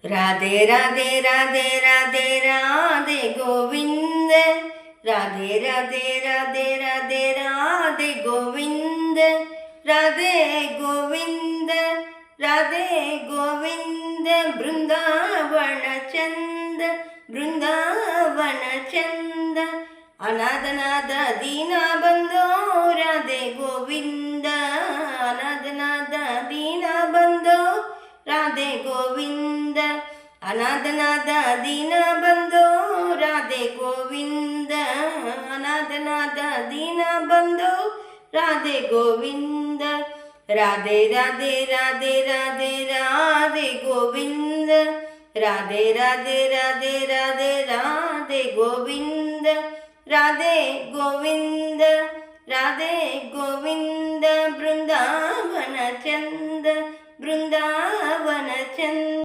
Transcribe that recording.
राधे राधे राधे राधे राधे गोविंद, राधे राधे राधे राधे राधे गोविंद, राधे गोविंद, राधे गोविंद। बृंदावन चंद, बृंदावन चंद, अनादनाद दीन बंदो राधे गोविंद, अनादनाद दीन बंदो राधे गोविंद, अनादनाद दीन बंदो राधे गोविंद, अनादनाद दीन बंदो राधे गोविंद। राधे राधे राधे राधे राधे गोविंद, राधे राधे राधे राधे राधे गोविंद, राधे गोविंद, राधे गोविंद। बृंदावन चंद, बृंदावन